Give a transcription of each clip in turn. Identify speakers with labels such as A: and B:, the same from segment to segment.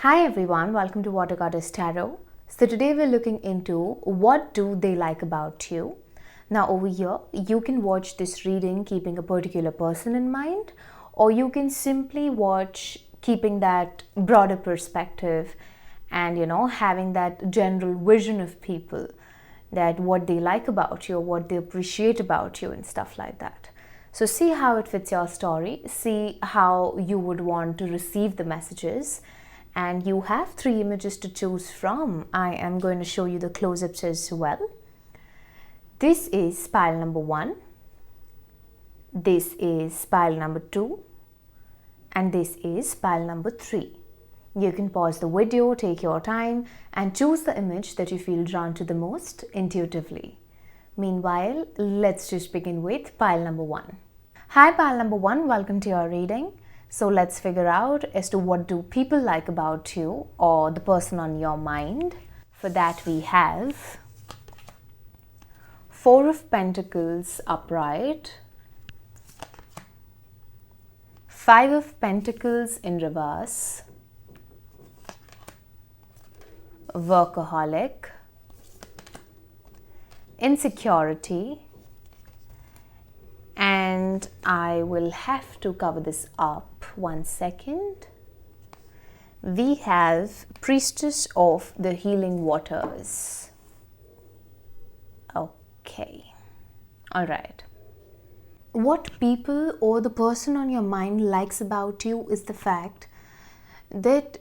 A: Hi everyone, welcome to watergoddesstarot. So today we're looking into what do they like about you. Now over here, you can watch this reading keeping a particular person in mind, or you can simply watch keeping that broader perspective and having that general vision of people, that what they like about you, what they appreciate about you and stuff like that. So see how it fits your story, see how you would want to receive the messages. And you have 3 images to choose from. I am going to show you the close-ups as well. This is pile number 1. This is pile number 2. And this is pile number 3. You can pause the video, take your time, and choose the image that you feel drawn to the most intuitively. Meanwhile, let's just begin with pile number 1. Hi pile number 1, welcome to your reading. So let's figure out as to what do people like about you or the person on your mind. For that we have 4 of Pentacles upright, 5 of Pentacles in reverse, workaholic, insecurity, and I will have to cover this up 1 second. We have Priestess of the Healing Waters. Okay. All right. What people or the person on your mind likes about you is the fact that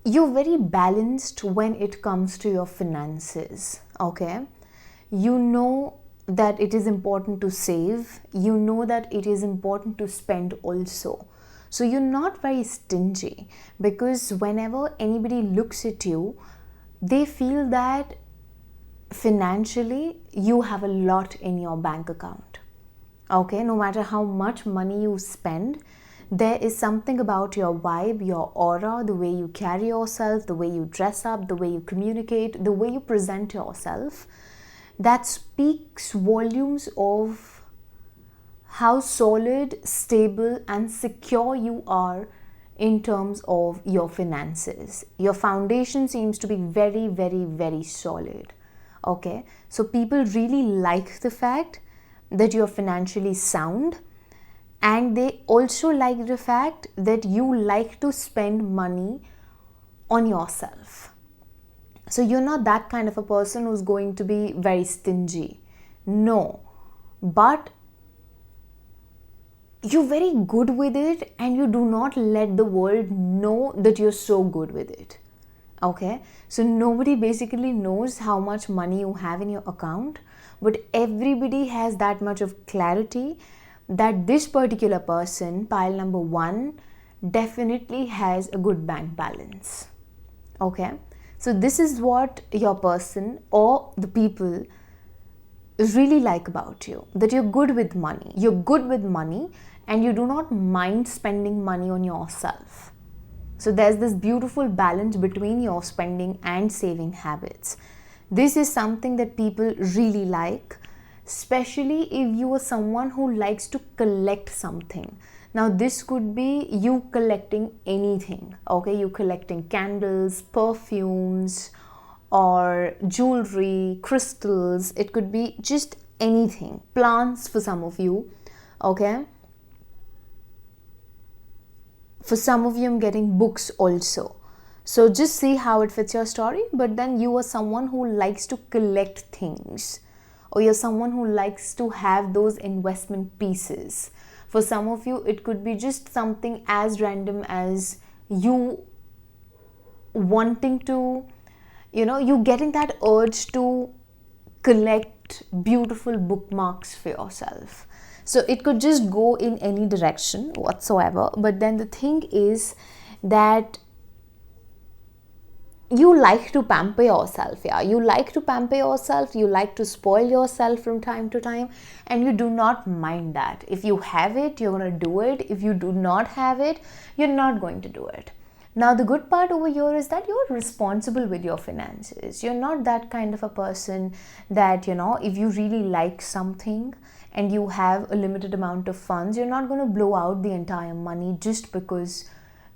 A: you're very balanced when it comes to your finances. Okay. You know that it is important to save, you know that it is important to spend also. So you're not very stingy, because whenever anybody looks at you, they feel that financially you have a lot in your bank account. Okay, no matter how much money you spend, there is something about your vibe, your aura, the way you carry yourself, the way you dress up, the way you communicate, the way you present yourself, that speaks volumes of how solid, stable and secure you are in terms of your finances. Your foundation seems to be very, very, very solid. Okay, so people really like the fact that you're financially sound, and they also like the fact that you like to spend money on yourself. So you're not that kind of a person who's going to be very stingy. No. But you're very good with it, and you do not let the world know that you're so good with it. Okay? So nobody basically knows how much money you have in your account, but everybody has that much of clarity that this particular person, pile number 1, definitely has a good bank balance. Okay? So this is what your person or the people really like about you, that you're good with money. You're good with money and you do not mind spending money on yourself. So there's this beautiful balance between your spending and saving habits. This is something that people really like, especially if you are someone who likes to collect something. Now this could be you collecting anything, okay? You collecting candles, perfumes, or jewelry, crystals. It could be just anything. Plants for some of you, okay? For some of you, I'm getting books also. So just see how it fits your story. But then you are someone who likes to collect things, or you're someone who likes to have those investment pieces. For some of you, it could be just something as random as you wanting to, you getting that urge to collect beautiful bookmarks for yourself. So it could just go in any direction whatsoever. But then the thing is that you like to pamper yourself, yeah. You like to pamper yourself, you like to spoil yourself from time to time, and you do not mind that. If you have it, you're going to do it. If you do not have it, you're not going to do it. Now, the good part over here is that you're responsible with your finances. You're not that kind of a person that, if you really like something and you have a limited amount of funds, you're not going to blow out the entire money just because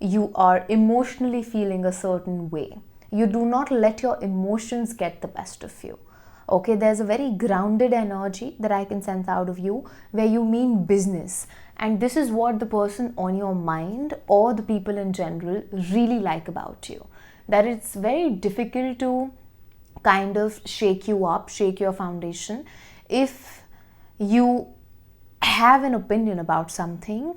A: you are emotionally feeling a certain way. You do not let your emotions get the best of you. Okay, there's a very grounded energy that I can sense out of you where you mean business. And this is what the person on your mind or the people in general really like about you. That it's very difficult to kind of shake you up, shake your foundation. If you have an opinion about something,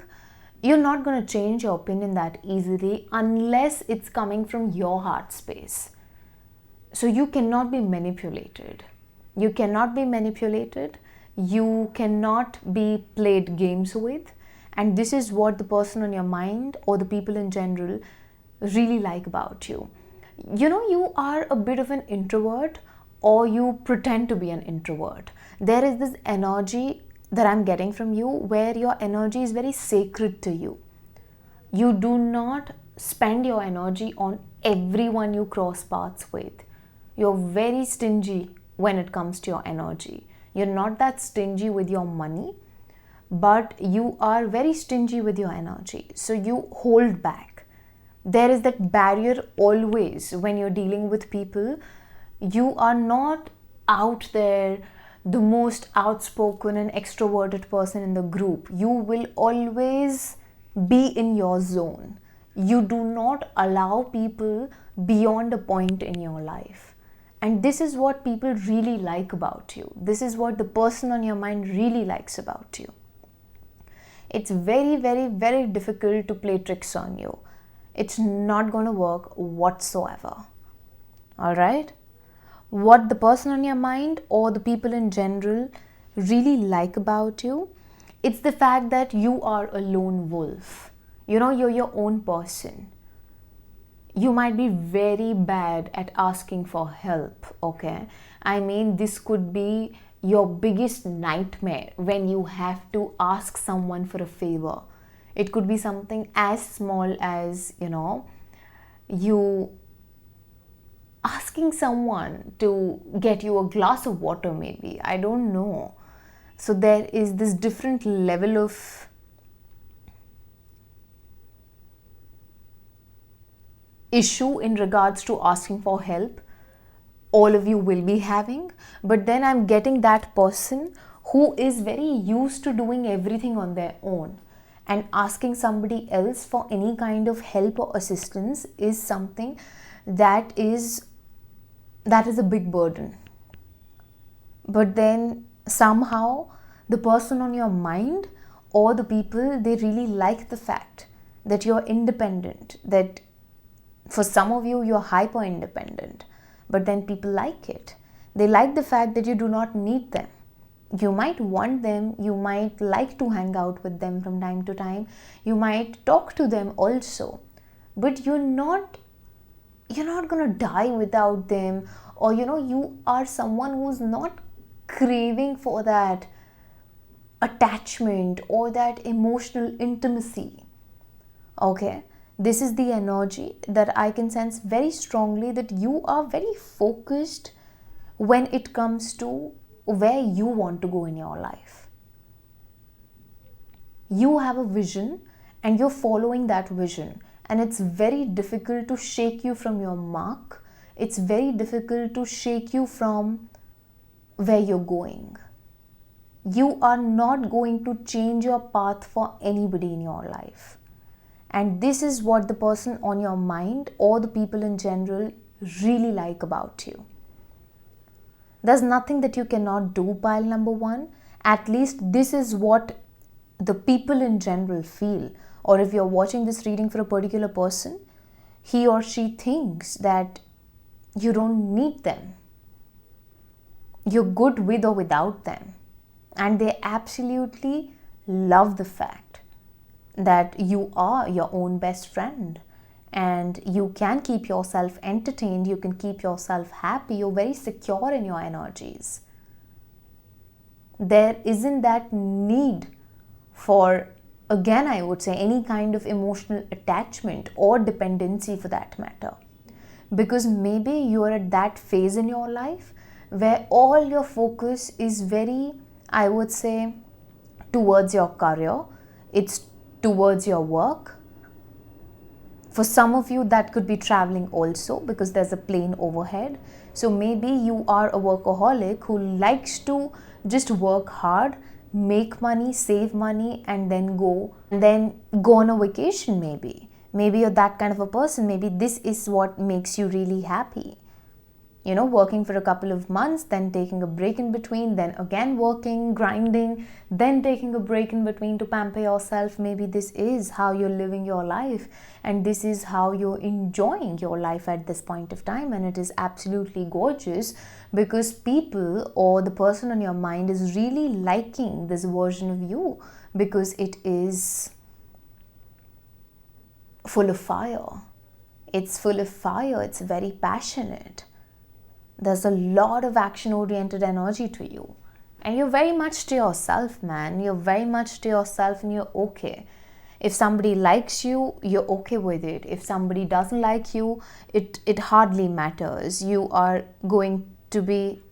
A: you're not going to change your opinion that easily unless it's coming from your heart space. So you cannot be manipulated. You cannot be manipulated. You cannot be played games with. And this is what the person on your mind or the people in general really like about you. You know, you are a bit of an introvert, or you pretend to be an introvert. There is this energy that I'm getting from you where your energy is very sacred to you. You do not spend your energy on everyone you cross paths with. You're very stingy when it comes to your energy. You're not that stingy with your money, but you are very stingy with your energy. So you hold back. There is that barrier always when you're dealing with people. You are not out there the most outspoken and extroverted person in the group. You will always be in your zone. You do not allow people beyond a point in your life. And this is what people really like about you. This is what the person on your mind really likes about you. It's very, very, very difficult to play tricks on you. It's not going to work whatsoever. Alright? What the person on your mind or the people in general really like about you, it's the fact that you are a lone wolf. You know, you're your own person. You might be very bad at asking for help, okay? I mean, this could be your biggest nightmare when you have to ask someone for a favor. It could be something as small as, you asking someone to get you a glass of water, maybe. I don't know. So there is this different level of issue in regards to asking for help all of you will be having. But then I'm getting that person who is very used to doing everything on their own, and asking somebody else for any kind of help or assistance is something that is a big burden. But then somehow the person on your mind or the people, they really like the fact that you're independent, that for some of you, you're hyper independent, but then people like it. They like the fact that you do not need them. You might want them, you might like to hang out with them from time to time, you might talk to them also, but you're not gonna die without them, or you are someone who's not craving for that attachment or that emotional intimacy. Okay, this is the energy that I can sense very strongly, that you are very focused when it comes to where you want to go in your life. You have a vision and you're following that vision, and it's very difficult to shake you from your mark. It's very difficult to shake you from where you're going. You are not going to change your path for anybody in your life. And this is what the person on your mind or the people in general really like about you. There's nothing that you cannot do, pile number one. At least this is what the people in general feel. Or if you're watching this reading for a particular person, he or she thinks that you don't need them. You're good with or without them. And they absolutely love the fact that you are your own best friend, and you can keep yourself entertained, you can keep yourself happy, you're very secure in your energies. There isn't that need for, again I would say, any kind of emotional attachment or dependency for that matter. Because maybe you're at that phase in your life where all your focus is very, I would say, towards your career, it's towards your work, For some of you, that could be traveling also, because there's a plane overhead. So maybe you are a workaholic who likes to just work hard, make money, save money, and then go on a vacation. Maybe you're that kind of a person. Maybe this is what makes you really happy. Working for a couple of months, then taking a break in between, then again working, grinding, then taking a break in between to pamper yourself. Maybe this is how you're living your life, and this is how you're enjoying your life at this point of time. And it is absolutely gorgeous, because people or the person on your mind is really liking this version of you, because it is full of fire. It's full of fire. It's very passionate. There's a lot of action-oriented energy to you. And you're very much to yourself, man. You're very much to yourself, and you're okay. If somebody likes you, you're okay with it. If somebody doesn't like you, it hardly matters. You're going to be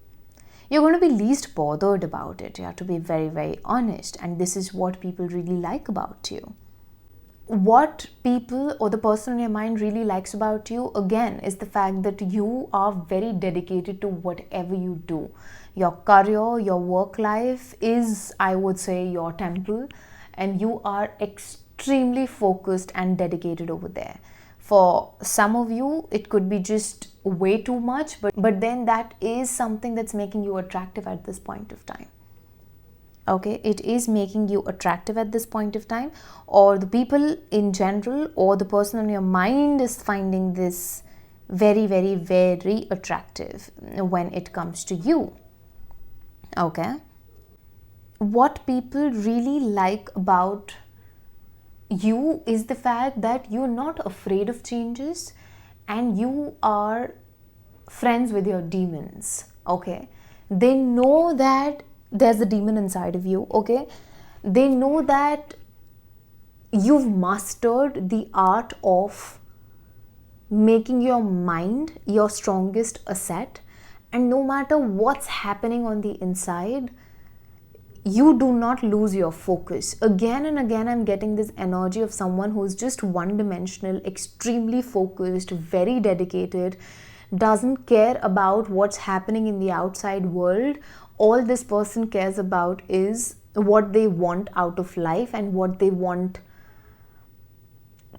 A: least bothered about it. You have to be very, very honest. And this is what people really like about you. What people or the person in your mind really likes about you, again, is the fact that you are very dedicated to whatever you do. Your career, your work life is, I would say, your temple, and you are extremely focused and dedicated over there. For some of you, it could be just way too much, but then that is something that's making you attractive at this point of time. Okay, it is making you attractive at this point of time, or the people in general, or the person on your mind is finding this very, very, very attractive when it comes to you. Okay, what people really like about you is the fact that you're not afraid of changes, and you are friends with your demons. Okay, they know that there's a demon inside of you. Okay, they know that you've mastered the art of making your mind your strongest asset, and no matter what's happening on the inside, you do not lose your focus. Again and again, I'm getting this energy of someone who's just one-dimensional, extremely focused, very dedicated, doesn't care about what's happening in the outside world. All this person cares about is what they want out of life, and what they want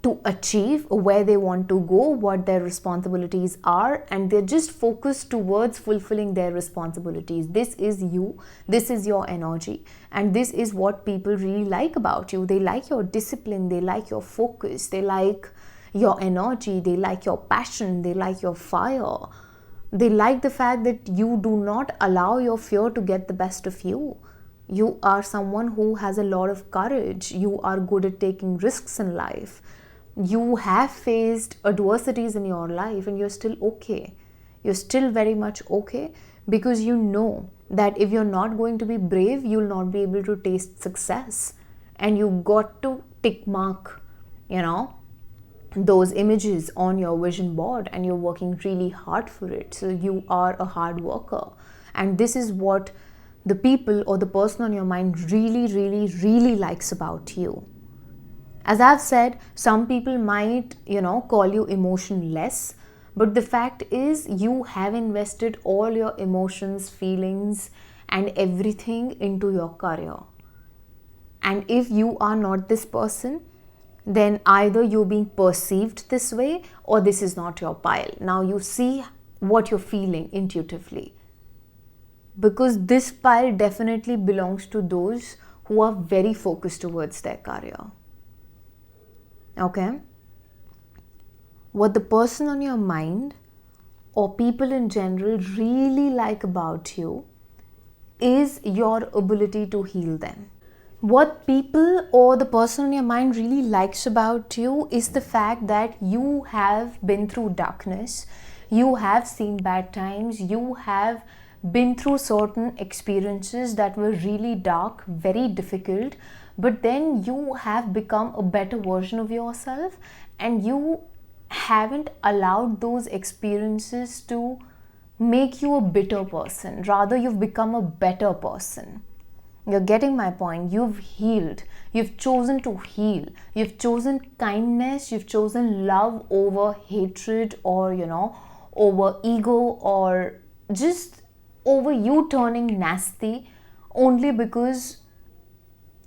A: to achieve, where they want to go, what their responsibilities are, and they're just focused towards fulfilling their responsibilities. This is you, this is your energy, and this is what people really like about you. They like your discipline, they like your focus, they like your energy, they like your passion, they like your fire. They like the fact that you do not allow your fear to get the best of you. You are someone who has a lot of courage. You are good at taking risks in life. You have faced adversities in your life, and you're still okay. You're still very much okay, because you know that if you're not going to be brave, you'll not be able to taste success. And you got to tick mark, those images on your vision board, and you're working really hard for it. So you are a hard worker, and this is what the people or the person on your mind really, really, really likes about you. As I've said, some people might, call you emotionless, but the fact is you have invested all your emotions, feelings, and everything into your career. And if you are not this person, then either you're being perceived this way, or this is not your pile. Now you see what you're feeling intuitively, because this pile definitely belongs to those who are very focused towards their career. Okay? What the person on your mind or people in general really like about you is your ability to heal them. What people or the person in your mind really likes about you is the fact that you have been through darkness, you have seen bad times, you have been through certain experiences that were really dark, very difficult, but then you have become a better version of yourself, and you haven't allowed those experiences to make you a bitter person. Rather, you've become a better person. You're getting my point. You've healed. You've chosen to heal. You've chosen kindness. You've chosen love over hatred, or, over ego, or just over you turning nasty only because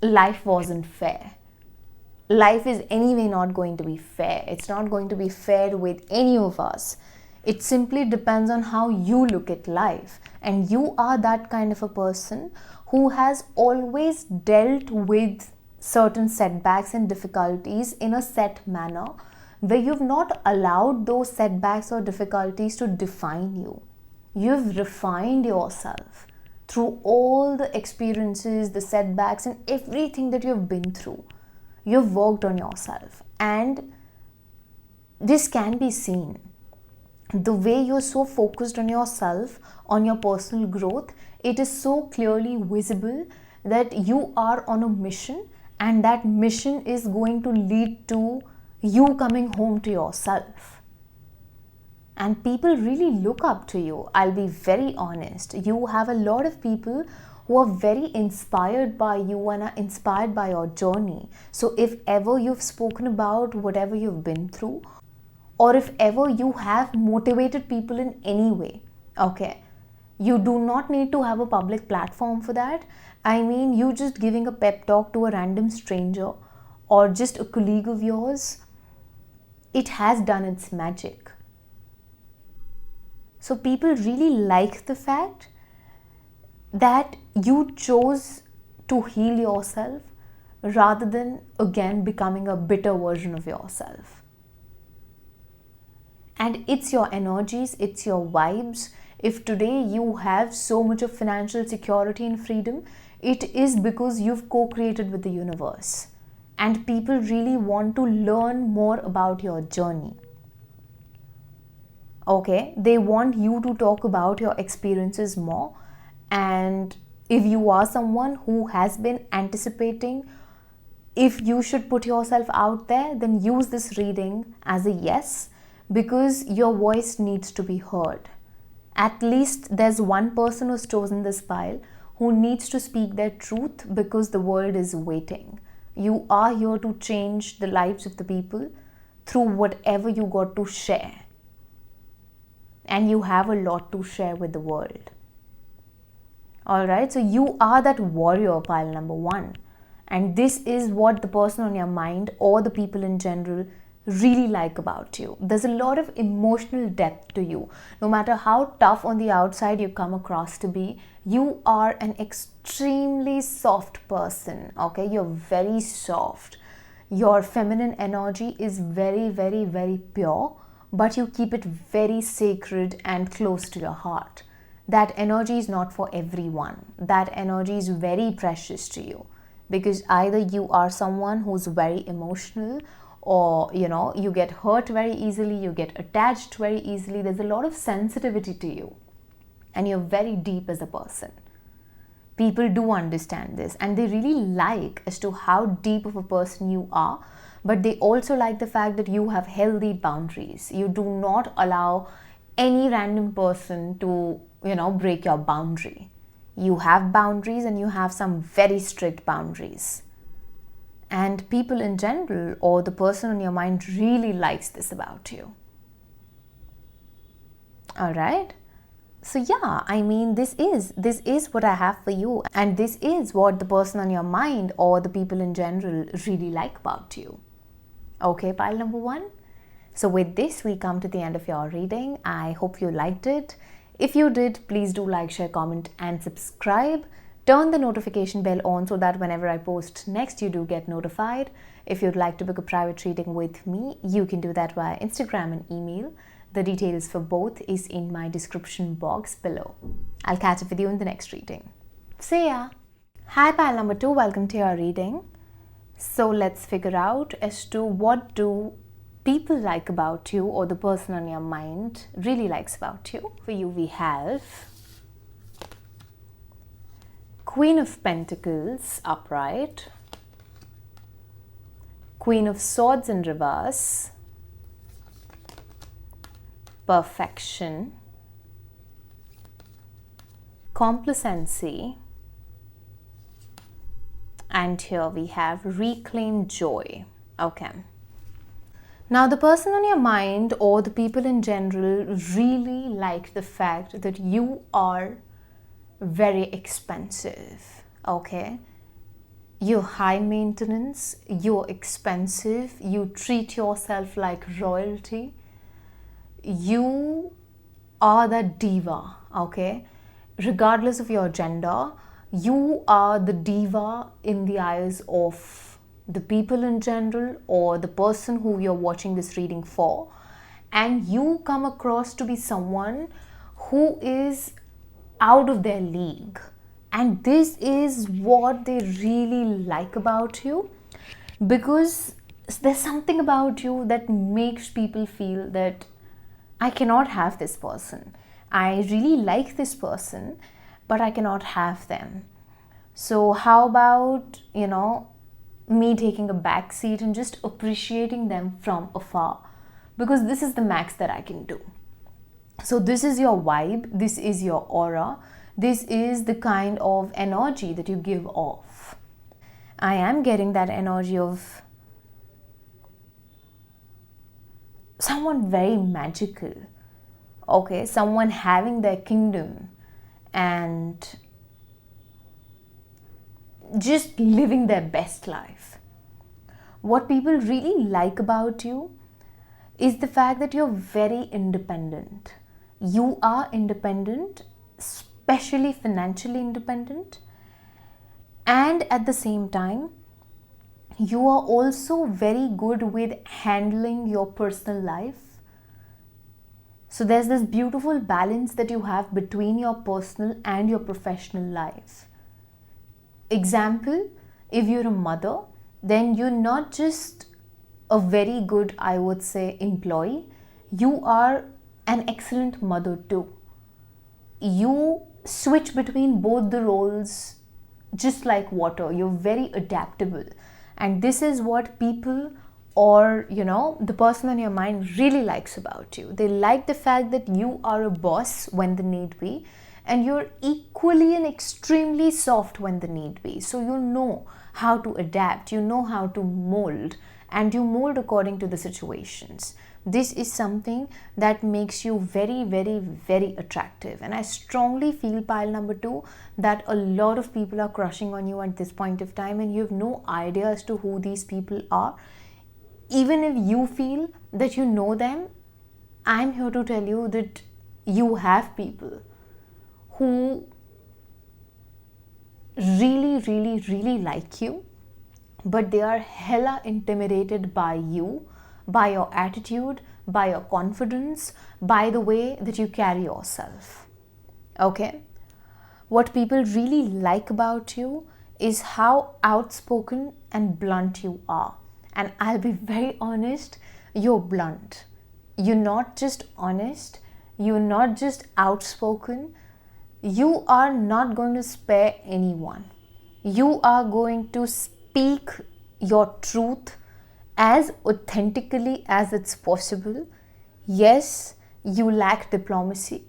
A: life wasn't fair. Life is anyway not going to be fair. It's not going to be fair with any of us. It simply depends on how you look at life. And you are that kind of a person who has always dealt with certain setbacks and difficulties in a set manner, where you've not allowed those setbacks or difficulties to define you. You've refined yourself through all the experiences, the setbacks, and everything that you've been through. You've worked on yourself, and this can be seen. The way you're so focused on yourself, on your personal growth, it is so clearly visible that you are on a mission, and that mission is going to lead to you coming home to yourself. And people really look up to you. I'll be very honest. You have a lot of people who are very inspired by you and are inspired by your journey. So if ever you've spoken about whatever you've been through, or if ever you have motivated people in any way, okay, you do not need to have a public platform for that. I mean, you just giving a pep talk to a random stranger or just a colleague of yours, it has done its magic. So people really like the fact that you chose to heal yourself rather than again becoming a bitter version of yourself. And it's your energies, it's your vibes. If today you have so much of financial security and freedom, it is because you've co-created with the universe. And people really want to learn more about your journey. Okay, they want you to talk about your experiences more. And if you are someone who has been anticipating if you should put yourself out there, then use this reading as a yes, because your voice needs to be heard. At least there's one person who's chosen this pile who needs to speak their truth, because the world is waiting. You are here to change the lives of the people through whatever you got to share. And you have a lot to share with the world. Alright, so you are that warrior, pile number 1. And this is what the person on your mind or the people in general really like about you. There's a lot of emotional depth to you. No matter how tough on the outside you come across to be, you are an extremely soft person. Okay, you're very soft. Your feminine energy is very, very, very pure, but you keep it very sacred and close to your heart. That energy is not for everyone. That energy is very precious to you, because either you are someone who's very emotional, or you get hurt very easily, you get attached very easily. There's a lot of sensitivity to you, and you're very deep as a person. People do understand this, and they really like as to how deep of a person you are, but they also like the fact that you have healthy boundaries. You do not allow any random person to break your boundary. You have boundaries, and you have some very strict boundaries. And people in general, or the person on your mind, really likes this about you. Alright? So yeah, I mean, this is what I have for you. And this is what the person on your mind or the people in general really like about you. Okay, pile number 1? So with this, we come to the end of your reading. I hope you liked it. If you did, please do like, share, comment, and subscribe. Turn the notification bell on so that whenever I post next, you do get notified. If you'd like to book a private reading with me, you can do that via Instagram and email. The details for both is in my description box below. I'll catch up with you in the next reading. See ya! Hi pile number 2, welcome to your reading. So let's figure out as to what do people like about you, or the person on your mind really likes about you. For you, we have Queen of Pentacles upright, Queen of Swords in reverse, Perfection, Complacency, and here we have reclaim joy. Okay. Now, the person on your mind or the people in general really like the fact that you are very expensive. Okay. You're high maintenance, you're expensive, you treat yourself like royalty. You are that diva, okay? Regardless of your gender, you are the diva in the eyes of the people in general or the person who you're watching this reading for. And you come across to be someone who is out of their league. And this is what they really like about you, because there's something about you that makes people feel that I cannot have this person. I really like this person, but I cannot have them. So how about, me taking a back seat and just appreciating them from afar? Because this is the max that I can do. So this is your vibe, this is your aura, this is the kind of energy that you give off. I am getting that energy of someone very magical, okay, someone having their kingdom and just living their best life. What people really like about you is the fact that you're very independent. You are independent, especially financially independent, and at the same time, you are also very good with handling your personal life. So there's this beautiful balance that you have between your personal and your professional life. Example, if you're a mother, then you're not just a very good, I would say, employee, you are an excellent mother too. You switch between both the roles just like water. You're very adaptable. And this is what people or, the person on your mind really likes about you. They like the fact that you are a boss when the need be, and you're equally and extremely soft when the need be. So you know how to adapt, you know how to mold, and you mold according to the situations. This is something that makes you very, very, very attractive. And I strongly feel, pile number 2, that a lot of people are crushing on you at this point of time and you have no idea as to who these people are. Even if you feel that you know them, I'm here to tell you that you have people who really, really, really like you, but they are hella intimidated by you, by your attitude, by your confidence, by the way that you carry yourself. Okay? What people really like about you is how outspoken and blunt you are. And I'll be very honest, you're blunt. You're not just honest, you're not just outspoken, you are not going to spare anyone. You are going to speak your truth as authentically as it's possible. Yes, you lack diplomacy,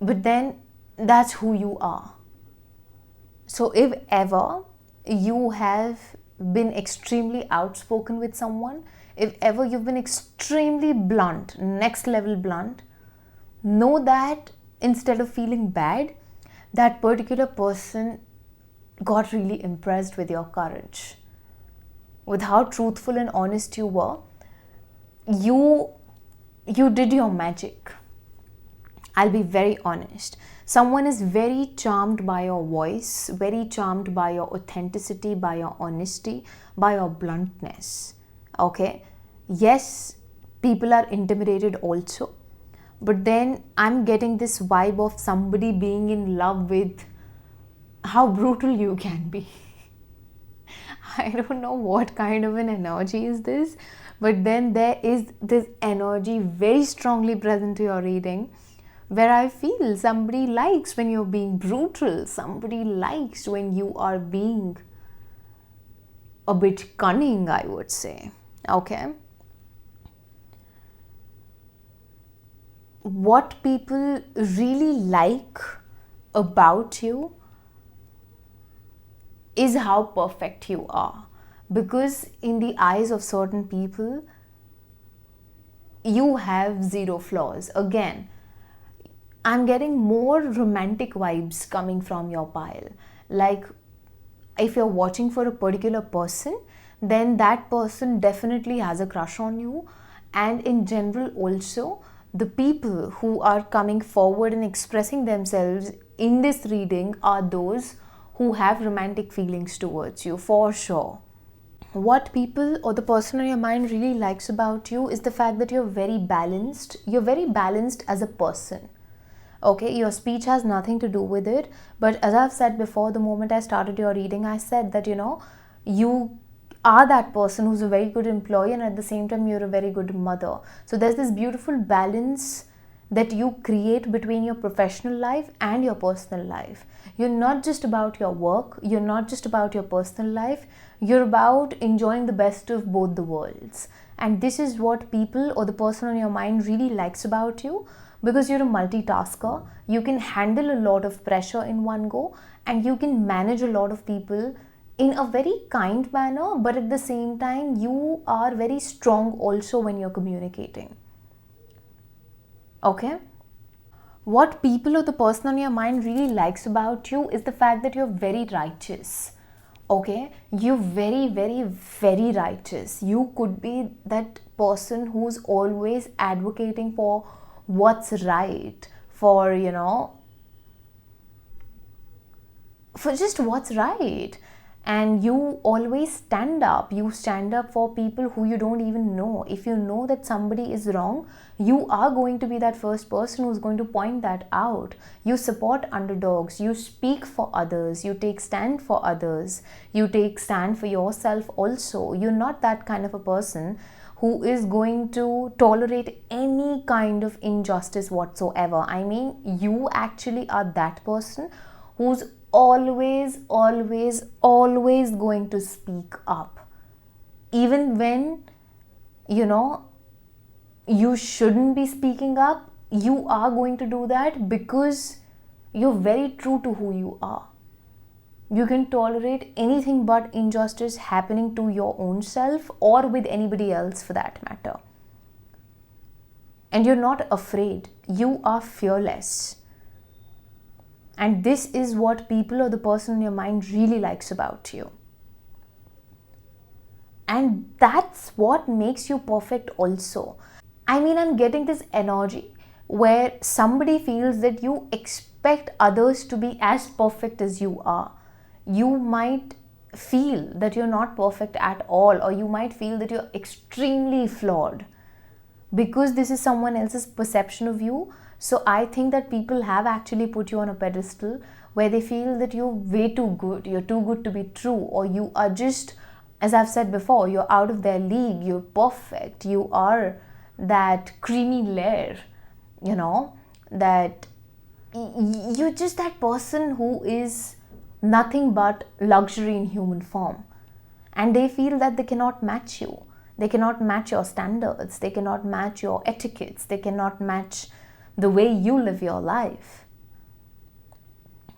A: but then that's who you are. So if ever you have been extremely outspoken with someone, if ever you've been extremely blunt, next level blunt, know that instead of feeling bad, that particular person got really impressed with your courage, with how truthful and honest you were. You did your magic. I'll be very honest. Someone is very charmed by your voice, very charmed by your authenticity, by your honesty, by your bluntness. Okay? Yes, people are intimidated also. But then I'm getting this vibe of somebody being in love with how brutal you can be. I don't know what kind of an energy is this, but then there is this energy very strongly present to your reading, where I feel somebody likes when you're being brutal, somebody likes when you are being a bit cunning, I would say. Okay? What people really like about you is how perfect you are. Because in the eyes of certain people, you have zero flaws. Again, I'm getting more romantic vibes coming from your pile. Like, if you're watching for a particular person, then that person definitely has a crush on you. And in general also, the people who are coming forward and expressing themselves in this reading are those who have romantic feelings towards you, for sure. What people or the person on your mind really likes about you is the fact that you're very balanced. You're very balanced as a person. Okay, your speech has nothing to do with it, but as I've said before, the moment I started your reading, I said that, you are that person who's a very good employee, and at the same time you're a very good mother. So there's this beautiful balance that you create between your professional life and your personal life. You're not just about your work, you're not just about your personal life, you're about enjoying the best of both the worlds. And this is what people or the person on your mind really likes about you, because you're a multitasker. You can handle a lot of pressure in one go, and you can manage a lot of people in a very kind manner, but at the same time you are very strong also when you're communicating. Okay? What people or the person on your mind really likes about you is the fact that you're very righteous. Okay? You're very, very, very righteous. You could be that person who's always advocating for what's right, for just what's right. And you always stand up. You stand up for people who you don't even know. If you know that somebody is wrong, you are going to be that first person who's going to point that out. You support underdogs. You speak for others. You take stand for others. You take stand for yourself also. You're not that kind of a person who is going to tolerate any kind of injustice whatsoever. I mean, you actually are that person who's always going to speak up. Even when, you shouldn't be speaking up, you are going to do that because you're very true to who you are. You can tolerate anything but injustice happening to your own self or with anybody else for that matter. And you're not afraid. You are fearless. And this is what people or the person in your mind really likes about you. And that's what makes you perfect also. I mean, I'm getting this energy where somebody feels that you expect others to be as perfect as you are. You might feel that you're not perfect at all, or you might feel that you're extremely flawed because this is someone else's perception of you. So I think that people have actually put you on a pedestal where they feel that you're way too good, you're too good to be true, or you are just, as I've said before, you're out of their league, you're perfect, you are that creamy layer, that you're just that person who is nothing but luxury in human form. And they feel that they cannot match you. They cannot match your standards. They cannot match your etiquettes. They cannot match the way you live your life.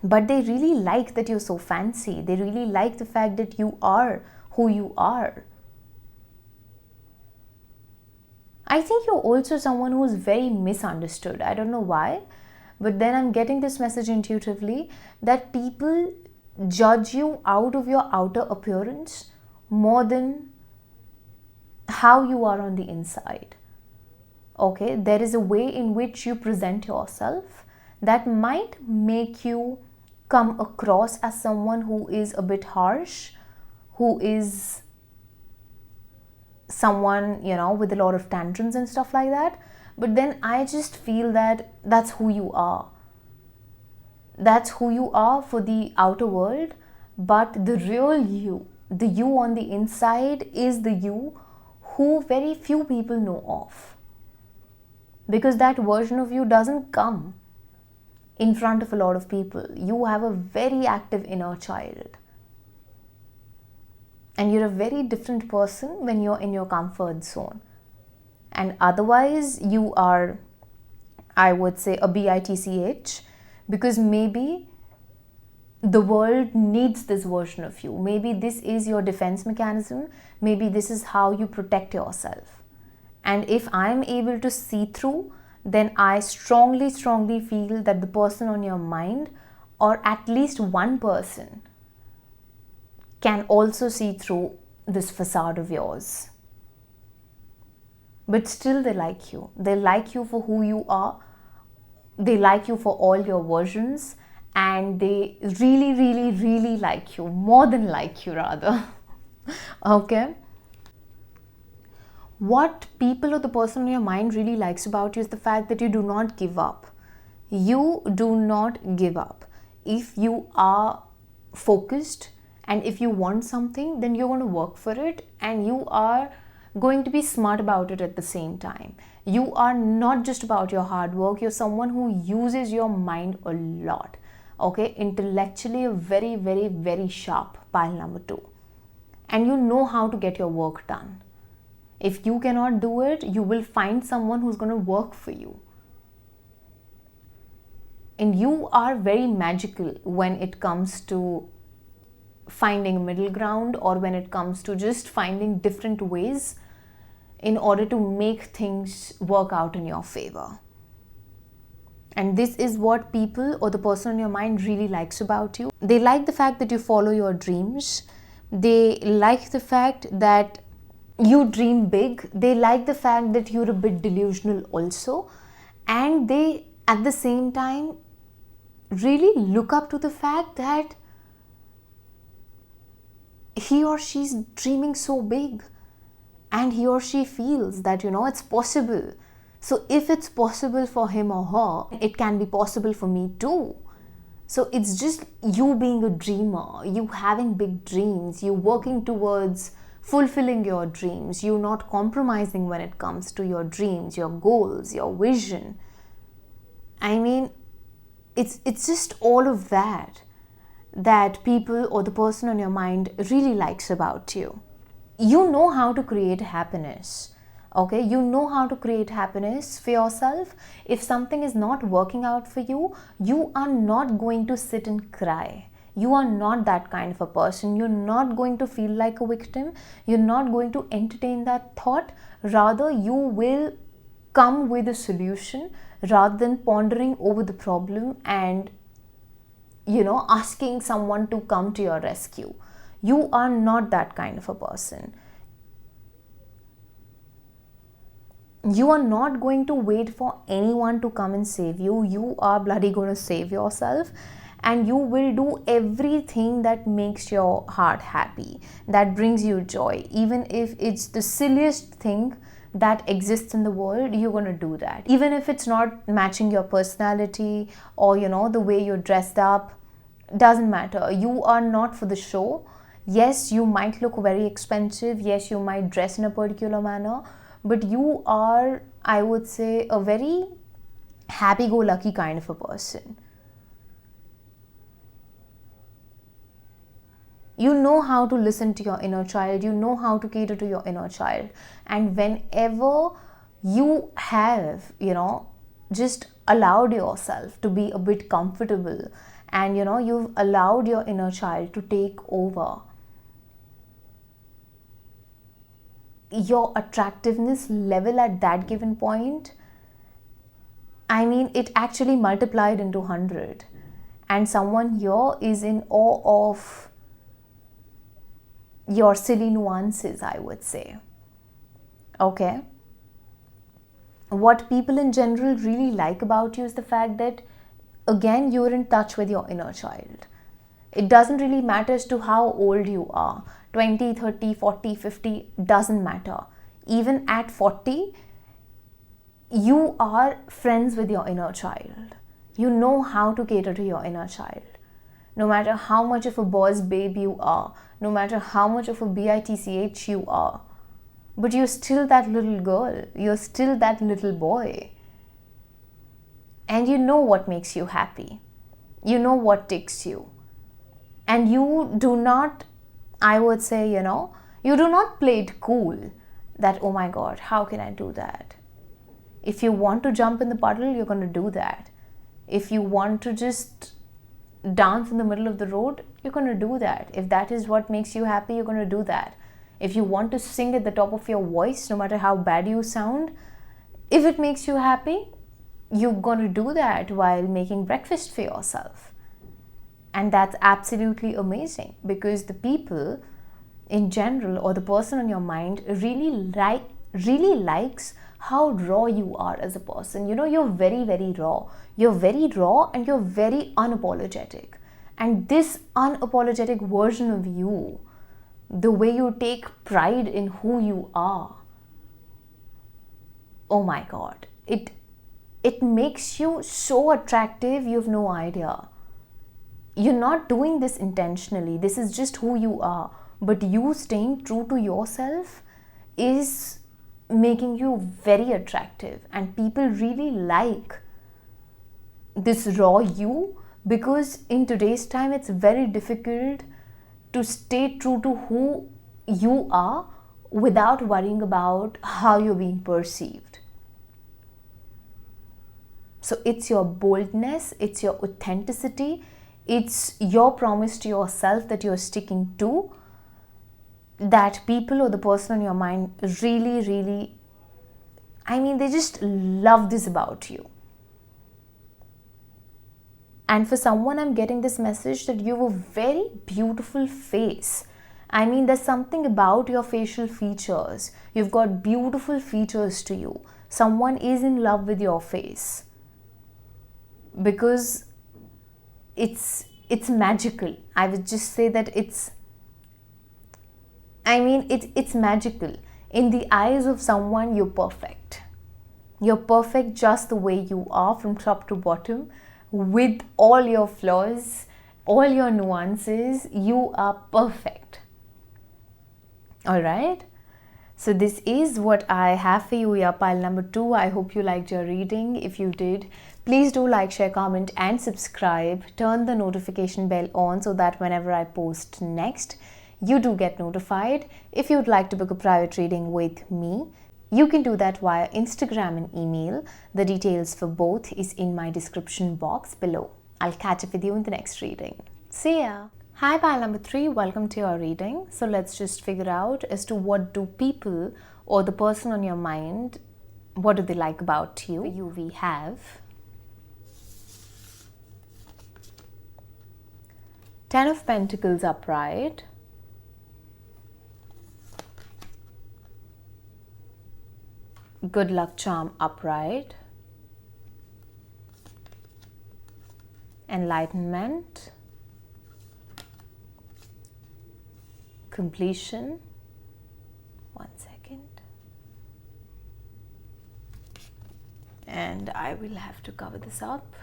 A: But they really like that you're so fancy. They really like the fact that you are who you are. I think you're also someone who's very misunderstood. I don't know why, but then I'm getting this message intuitively that people judge you out of your outer appearance more than how you are on the inside. Okay, there is a way in which you present yourself that might make you come across as someone who is a bit harsh, who is someone, with a lot of tantrums and stuff like that. But then I just feel that that's who you are. That's who you are for the outer world, but the real you, the you on the inside, is the you who very few people know of. Because that version of you doesn't come in front of a lot of people. You have a very active inner child. And you're a very different person when you're in your comfort zone. And otherwise, you are, I would say, a bitch, because maybe the world needs this version of you. Maybe this is your defense mechanism. Maybe this is how you protect yourself. And if I'm able to see through, then I strongly feel that the person on your mind, or at least one person, can also see through this facade of yours. But still they like you. They like you for who you are. They like you for all your versions. And they really like you. More than like you, rather. Okay? What people or the person in your mind really likes about you is the fact that you do not give up. You do not give up. If you are focused and if you want something, then you're going to work for it, and you are going to be smart about it at the same time. You are not just about your hard work. You're someone who uses your mind a lot. Okay? Intellectually, a very sharp pile number 2. And you know how to get your work done. If you cannot do it, you will find someone who's going to work for you. And you are very magical when it comes to finding a middle ground, or when it comes to just finding different ways in order to make things work out in your favor. And this is what people or the person on your mind really likes about you. They like the fact that you follow your dreams. They like the fact that you dream big. They like the fact that you're a bit delusional also. And they, at the same time, really look up to the fact that he or she's dreaming so big, and he or she feels that, it's possible. So if it's possible for him or her, it can be possible for me too. So it's just you being a dreamer, you having big dreams, you working towards fulfilling your dreams, you not compromising when it comes to your dreams, your goals, your vision. I mean, it's just all of that people or the person on your mind really likes about you. You know how to create happiness. Okay, you know how to create happiness for yourself. If something is not working out for you, you are not going to sit and cry. You are not that kind of a person. You're not going to feel like a victim. You're not going to entertain that thought. Rather, you will come with a solution rather than pondering over the problem and asking someone to come to your rescue. You are not that kind of a person. You are not going to wait for anyone to come and save you. You are bloody going to save yourself, and you will do everything that makes your heart happy, that brings you joy. Even if it's the silliest thing that exists in the world, you're going to do that. Even if it's not matching your personality or the way you're dressed up, doesn't matter. You are not for the show. Yes, you might look very expensive. Yes, you might dress in a particular manner, but you are, I would say, a very happy-go-lucky kind of a person. You know how to listen to your inner child. You know how to cater to your inner child. And whenever you have, just allowed yourself to be a bit comfortable, and you've allowed your inner child to take over, your attractiveness level at that given point, I mean, it actually multiplied into 100. And someone here is in awe of your silly nuances, I would say. Okay? What people in general really like about you is the fact that, again, you're in touch with your inner child. It doesn't really matter as to how old you are. 20, 30, 40, 50, doesn't matter. Even at 40, you are friends with your inner child. You know how to cater to your inner child. No matter how much of a boss babe you are, no matter how much of a bitch you are, but you're still that little girl. You're still that little boy. And you know what makes you happy. You know what ticks you. And you do not, I would say, you do not play it cool that, oh my God, how can I do that? If you want to jump in the puddle, you're going to do that. If you want to just dance in the middle of the road, you're going to do that. If that is what makes you happy, you're going to do that. If you want to sing at the top of your voice, no matter how bad you sound, if it makes you happy, you're going to do that while making breakfast for yourself. And that's absolutely amazing, because the people in general, or the person on your mind, really likes how raw you are as a person. You know, you're very, very raw. You're very raw and you're very unapologetic. And this unapologetic version of you, the way you take pride in who you are, oh my God, it makes you so attractive, you have no idea. You're not doing this intentionally. This is just who you are. But you staying true to yourself is making you very attractive. And people really like this raw you, because in today's time, it's very difficult to stay true to who you are without worrying about how you're being perceived. So it's your boldness, it's your authenticity, it's your promise to yourself that you're sticking to, that people or the person on your mind really, they just love this about you. And for someone, I'm getting this message that you have a very beautiful face. There's something about your facial features. You've got beautiful features to you. Someone is in love with your face, because it's magical. I would just say that it's magical. In the eyes of someone, you're perfect. You're perfect just the way you are, from top to bottom, with all your flaws, all your nuances. You are perfect. All right. So this is what I have for you, yeah, pile number 2. I hope you liked your reading. If you did, please do like, share, comment and subscribe. Turn the notification bell on so that whenever I post next, you do get notified. If you'd like to book a private reading with me, you can do that via Instagram and email. The details for both is in my description box below. I'll catch up with you in the next reading. See ya! Hi pile number 3, welcome to your reading. So let's just figure out as to what do people or the person on your mind, what do they like about you? For you, we have Ten of Pentacles upright, Good Luck Charm upright, Enlightenment, Completion. One second. And I will have to cover this up.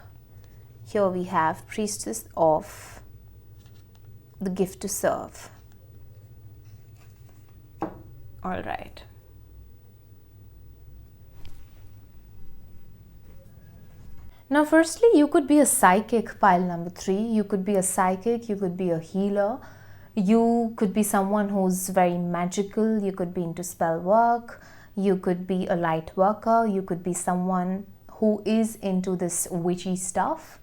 A: Here we have Priestess of the Gift to Serve. All right. Now, firstly, you could be a psychic, pile number 3. You could be a psychic, you could be a healer. You could be someone who's very magical. You could be into spell work. You could be a light worker. You could be someone who is into this witchy stuff,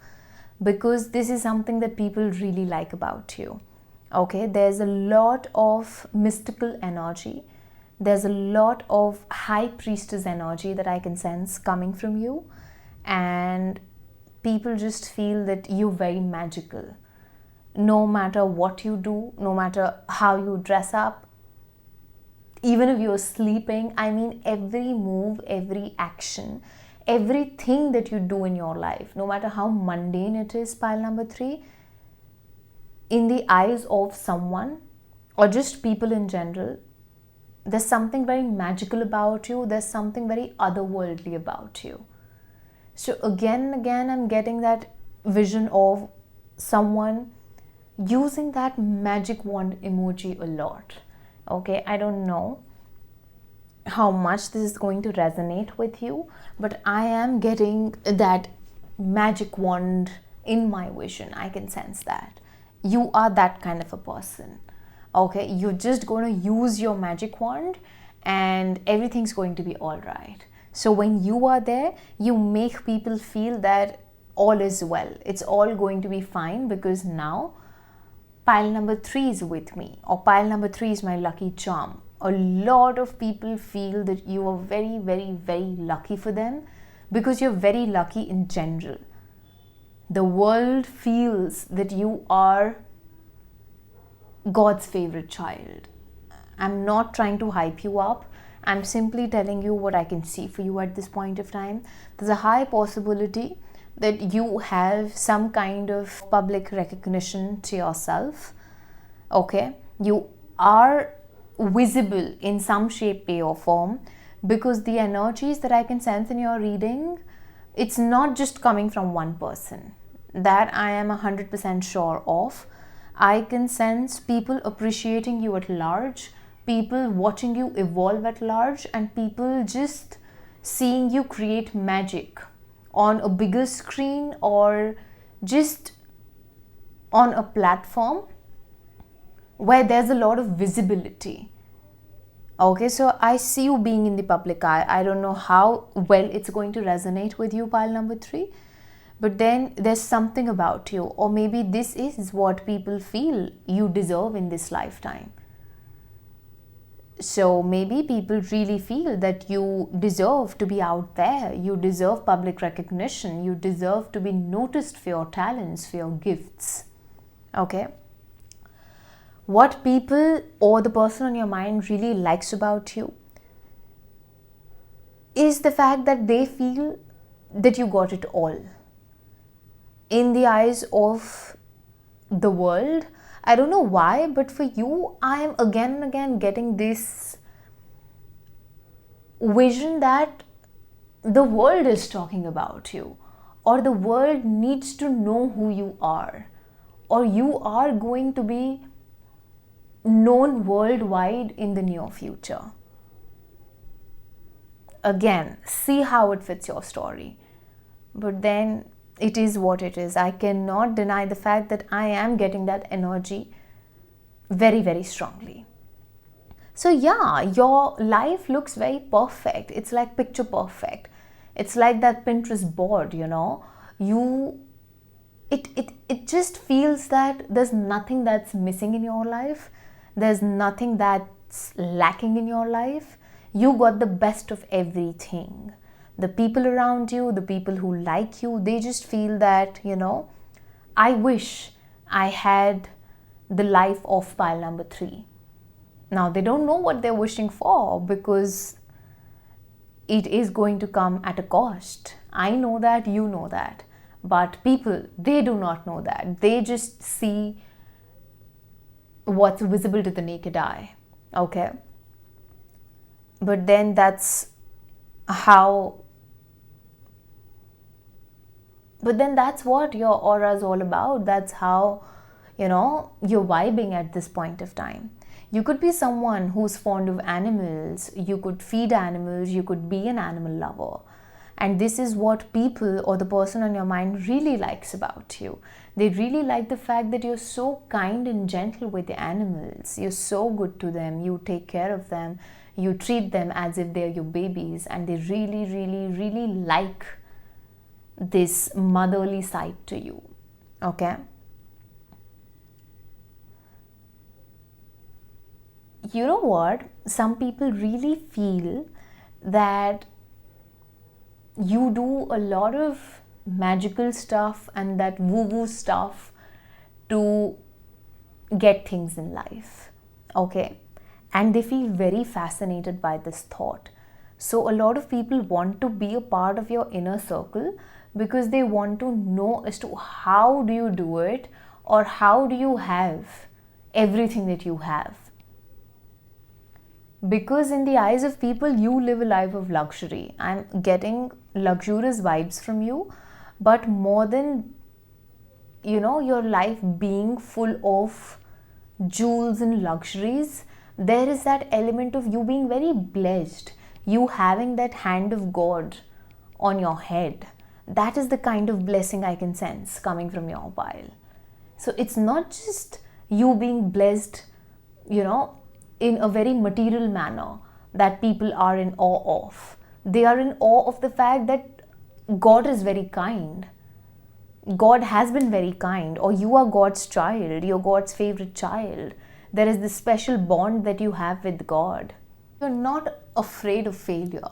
A: because this is something that people really like about you. Okay, there's a lot of mystical energy. There's a lot of high priestess energy that I can sense coming from you. And people just feel that you're very magical. No matter what you do, no matter how you dress up, even if you're sleeping, every move, every action, everything that you do in your life, no matter how mundane it is, pile number 3, in the eyes of someone or just people in general, there's something very magical about you. There's something very otherworldly about you. So again and again, I'm getting that vision of someone using that magic wand emoji a lot. Okay, I don't know how much this is going to resonate with you, but I am getting that magic wand in my vision. I can sense that. You are that kind of a person. Okay, you're just going to use your magic wand and everything's going to be all right. So when you are there, you make people feel that all is well. It's all going to be fine because now pile number 3 is with me, or pile number 3 is my lucky charm. A lot of people feel that you are very, very, very lucky for them because you're very lucky in general. The world feels that you are God's favorite child. I'm not trying to hype you up. I'm simply telling you what I can see for you at this point of time. There's a high possibility that you have some kind of public recognition to yourself. Okay? You are visible in some shape, way or form, because the energies that I can sense in your reading, it's not just coming from one person. That I am 100% sure of. I can sense people appreciating you at large, people watching you evolve at large, and people just seeing you create magic on a bigger screen or just on a platform where there's a lot of visibility. Okay, so I see you being in the public eye. I don't know how well it's going to resonate with you, pile number 3. But then there's something about you, or maybe this is what people feel you deserve in this lifetime. So maybe people really feel that you deserve to be out there, you deserve public recognition, you deserve to be noticed for your talents, for your gifts. Okay? What people or the person on your mind really likes about you is the fact that they feel that you got it all. In the eyes of the world, I don't know why, but for you, I am again and again getting this vision that the world is talking about you, or the world needs to know who you are, or you are going to be known worldwide in the near future. Again, see how it fits your story. But then it is what it is. I cannot deny the fact that I am getting that energy very, very strongly. So yeah, your life looks very perfect. It's like picture perfect. It's like that Pinterest board, you know. It just feels that there's nothing that's missing in your life. There's nothing that's lacking in your life. You got the best of everything. The people around you, the people who like you, they just feel that, you know, I wish I had the life of pile number 3. Now, they don't know what they're wishing for because it is going to come at a cost. I know that, you know that. But people, they do not know that. They just see what's visible to the naked eye. Okay? But then that's what your aura is all about. That's how, you know, you're vibing at this point of time. You could be someone who's fond of animals. You could feed animals. You could be an animal lover. And this is what people or the person on your mind really likes about you. They really like the fact that you're so kind and gentle with the animals. You're so good to them. You take care of them. You treat them as if they're your babies. And they really, really, really like this motherly side to you. Okay? You know what? Some people really feel that you do a lot of magical stuff and that woo-woo stuff to get things in life. Okay? And they feel very fascinated by this thought. So a lot of people want to be a part of your inner circle because they want to know as to how do you do it, or how do you have everything that you have. Because in the eyes of people, you live a life of luxury. I'm getting luxurious vibes from you, but more than, you know, your life being full of jewels and luxuries, there is that element of you being very blessed, you having that hand of God on your head. That is the kind of blessing I can sense coming from your pile. So it's not just you being blessed, you know, in a very material manner that people are in awe of. They are in awe of the fact that God is very kind. God has been very kind, or you are God's child, you're God's favorite child. There is this special bond that you have with God. You're not afraid of failure,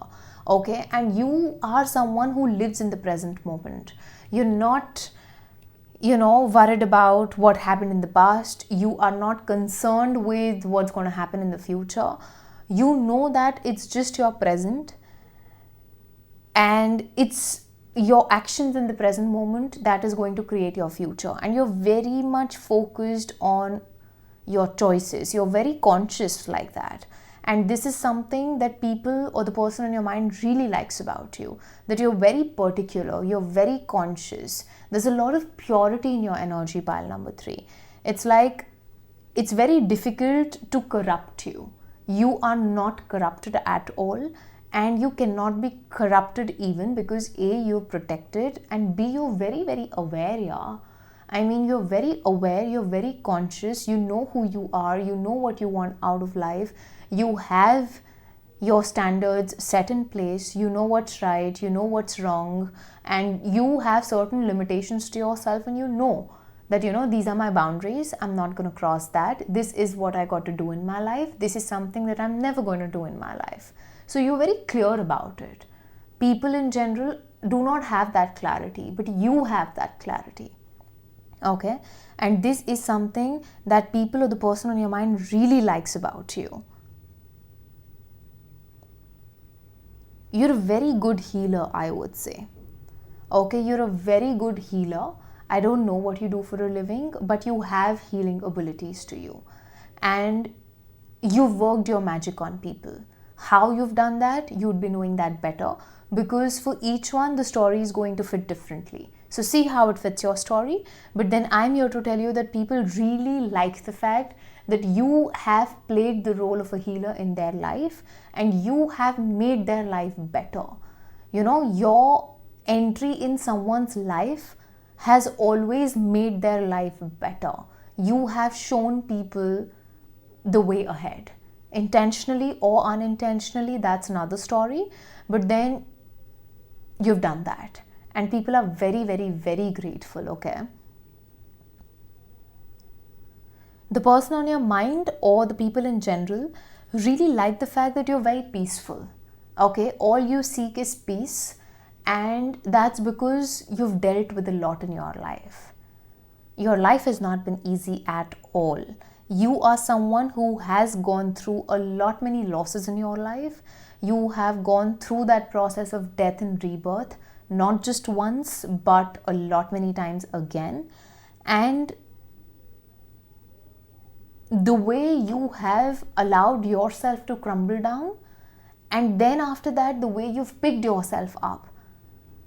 A: okay? And you are someone who lives in the present moment. You're not, worried about what happened in the past. You are not concerned with what's going to happen in the future. You know that it's just your present, and it's your actions in the present moment that is going to create your future. And you're very much focused on your choices. You're very conscious like that. And this is something that people or the person in your mind really likes about you, that you're very particular, you're very conscious. There's a lot of purity in your energy, pile number 3. It's like it's very difficult to corrupt you. You are not corrupted at all, and you cannot be corrupted even, because A, you're protected, and B, you're very, very aware, yeah. I mean, you're very aware, you're very conscious, you know who you are, you know what you want out of life, you have your standards set in place, you know what's right, you know what's wrong, and you have certain limitations to yourself, and you know that, these are my boundaries, I'm not going to cross that, this is what I got to do in my life, this is something that I'm never going to do in my life. So you're very clear about it. People in general do not have that clarity, but you have that clarity. Okay? And this is something that people or the person on your mind really likes about you. You're a very good healer, I would say. Okay, you're a very good healer. I don't know what you do for a living, but you have healing abilities to you. And you've worked your magic on people. How you've done that, you'd be knowing that better, because for each one, the story is going to fit differently. So see how it fits your story. But then I'm here to tell you that people really like the fact that you have played the role of a healer in their life, and you have made their life better. Your entry in someone's life has always made their life better. You have shown people the way ahead. Intentionally or unintentionally, that's another story. But then you've done that. And people are very, very, very grateful, okay? The person on your mind or the people in general really like the fact that you're very peaceful, okay? All you seek is peace, and that's because you've dealt with a lot in your life. Your life has not been easy at all. You are someone who has gone through a lot many losses in your life. You have gone through that process of death and rebirth, not just once, but a lot many times again. And the way you have allowed yourself to crumble down, and then after that, the way you've picked yourself up,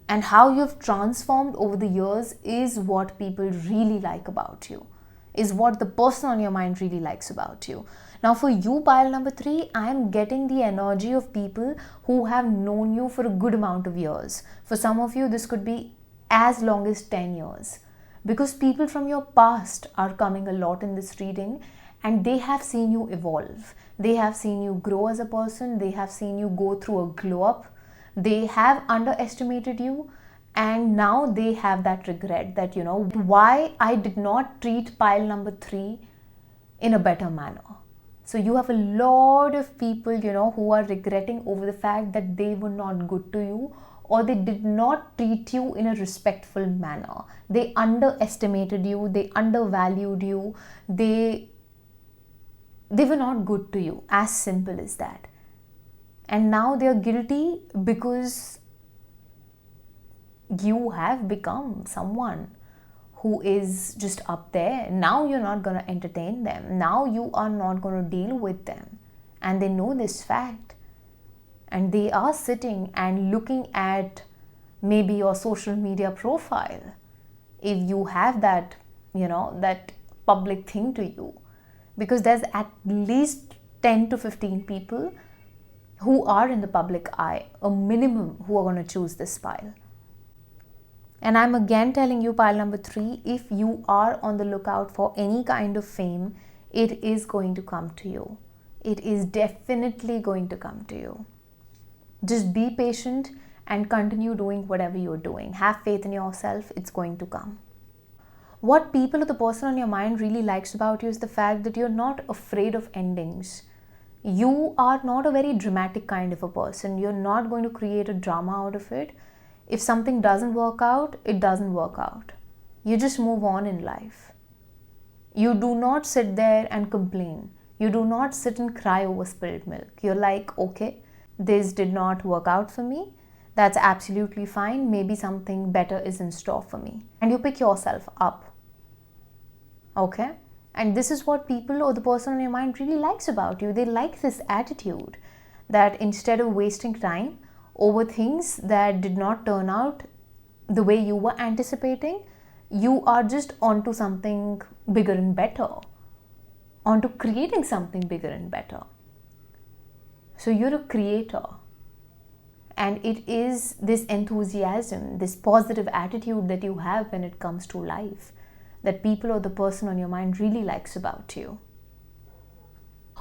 A: and how you've transformed over the years is what people really like about you, is what the person on your mind really likes about you. Now for you, pile number 3, I am getting the energy of people who have known you for a good amount of years. For some of you, this could be as long as 10 years. Because people from your past are coming a lot in this reading, and they have seen you evolve. They have seen you grow as a person. They have seen you go through a glow up. They have underestimated you, and now they have that regret that, why I did not treat pile number 3 in a better manner. So you have a lot of people, who are regretting over the fact that they were not good to you, or they did not treat you in a respectful manner. They underestimated you, they undervalued you, they were not good to you. As simple as that. And now they are guilty because you have become someone who is just up there. Now you're not going to entertain them. Now you are not going to deal with them. And they know this fact. And they are sitting and looking at maybe your social media profile. If you have that, that public thing to you. Because there's at least 10 to 15 people who are in the public eye, a minimum, who are going to choose this pile. And I'm again telling you, pile number 3, if you are on the lookout for any kind of fame, it is going to come to you. It is definitely going to come to you. Just be patient and continue doing whatever you're doing. Have faith in yourself, it's going to come. What people or the person on your mind really likes about you is the fact that you're not afraid of endings. You are not a very dramatic kind of a person. You're not going to create a drama out of it. If something doesn't work out, it doesn't work out. You just move on in life. You do not sit there and complain. You do not sit and cry over spilled milk. You're like, okay, this did not work out for me. That's absolutely fine. Maybe something better is in store for me. And you pick yourself up. Okay? And this is what people or the person on your mind really likes about you. They like this attitude that instead of wasting time over things that did not turn out the way you were anticipating, you are just onto something bigger and better, onto creating something bigger and better. So you're a creator, and it is this enthusiasm, this positive attitude that you have when it comes to life, that people or the person on your mind really likes about you.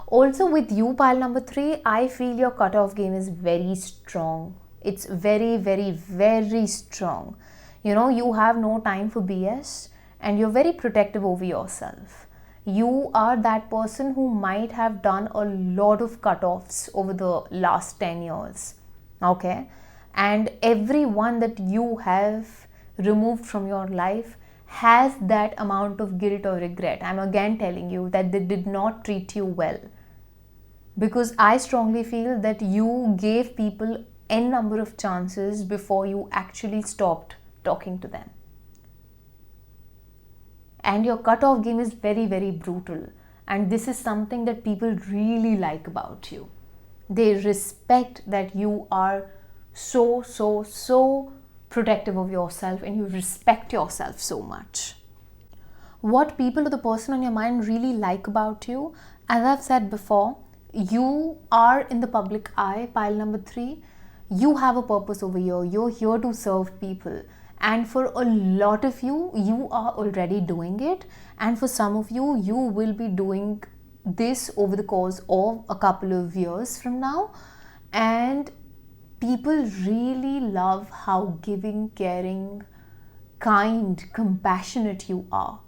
A: Also with you, pile number 3, I feel your cutoff game is very strong. It's very, very, very strong. You have no time for BS, and you're very protective over yourself. You are that person who might have done a lot of cutoffs over the last 10 years. Okay? And everyone that you have removed from your life has that amount of guilt or regret. I'm again telling you that they did not treat you well. Because I strongly feel that you gave people n number of chances before you actually stopped talking to them. And your cutoff game is very, very brutal. And this is something that people really like about you. They respect that you are so protective of yourself, and you respect yourself so much. What people or the person on your mind really like about you, as I've said before, you are in the public eye, pile number 3. You have a purpose over here. You're here to serve people. And for a lot of you, you are already doing it. And for some of you, you will be doing this over the course of a couple of years from now. And people really love how giving, caring, kind, compassionate you are.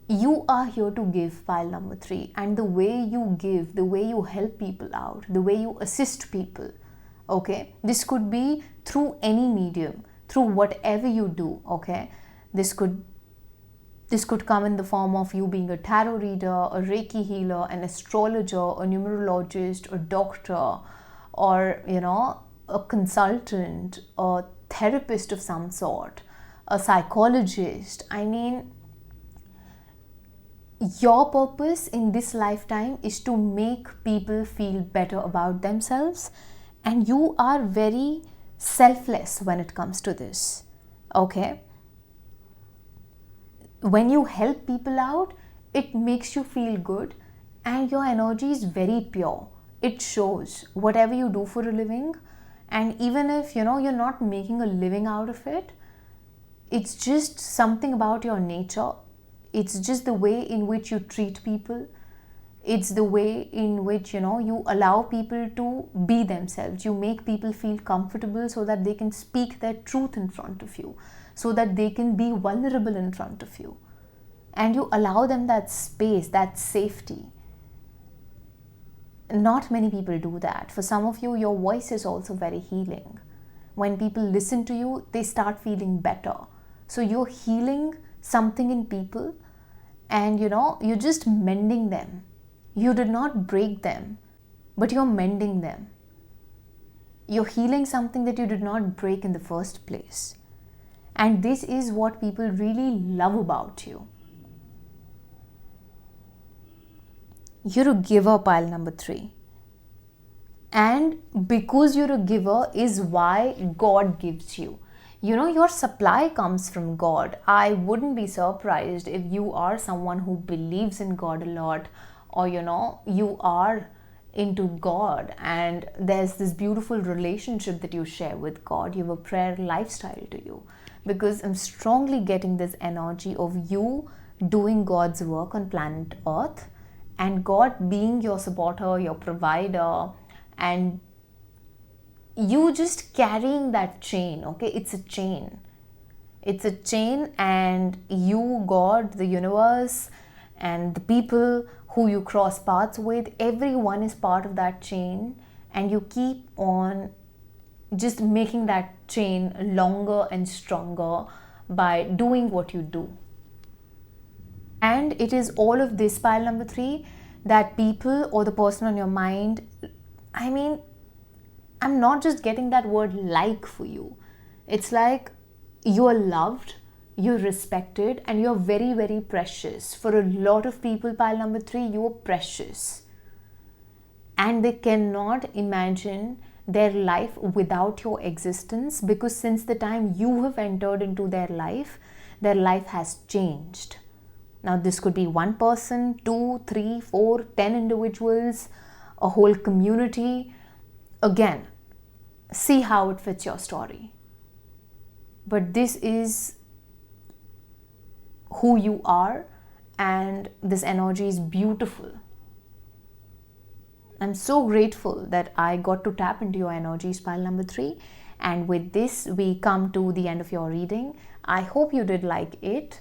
A: You are here to give, pile number 3. And the way you give, the way you help people out, the way you assist people, okay? This could be through any medium, through whatever you do, okay? This could come in the form of you being a tarot reader, a Reiki healer, an astrologer, a numerologist, a doctor, or, a consultant, a therapist of some sort, a psychologist. I mean, your purpose in this lifetime is to make people feel better about themselves, and you are very selfless when it comes to this, okay? When you help people out, it makes you feel good, and your energy is very pure. It shows whatever you do for a living, and even if you're not making a living out of it, it's just something about your nature. It's just the way in which you treat people. It's the way in which you allow people to be themselves. You make people feel comfortable so that they can speak their truth in front of you, so that they can be vulnerable in front of you, and you allow them that space, that safety. Not many people do that. For some of you, your voice is also very healing. When people listen to you, they start feeling better. So you're healing something in people, and you're just mending them. You did not break them, but you're mending them. You're healing something that you did not break in the first place. And this is what people really love about you. You're a giver, pile number 3. And because you're a giver is why God gives you. Your supply comes from God. I wouldn't be surprised if you are someone who believes in God a lot, or you are into God and there's this beautiful relationship that you share with God. You have a prayer lifestyle to you, because I'm strongly getting this energy of you doing God's work on planet Earth, and God being your supporter, your provider, and you just carrying that chain, okay? It's a chain. It's a chain, and you, God, the universe, and the people who you cross paths with, everyone is part of that chain, and you keep on just making that chain longer and stronger by doing what you do. And it is all of this, pile number 3, that people or the person on your mind, I mean, I'm not just getting that word like for you. It's like you are loved, you're respected, and you're very, very precious. For a lot of people, pile number 3, you are precious. And they cannot imagine their life without your existence, because since the time you have entered into their life has changed. Now, this could be one person, 2, 3, 4, 10 individuals, a whole community. Again, see how it fits your story. But this is who you are, and this energy is beautiful. I'm so grateful that I got to tap into your energies, pile number 3. And with this, we come to the end of your reading. I hope you did like it.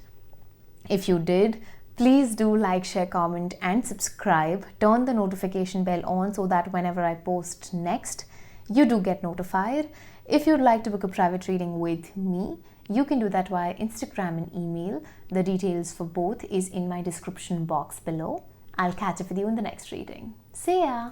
A: If you did, please do like, share, comment, and subscribe. Turn the notification bell on so that whenever I post next, you do get notified. If you'd like to book a private reading with me, you can do that via Instagram and email. The details for both is in my description box below. I'll catch up with you in the next reading. See ya!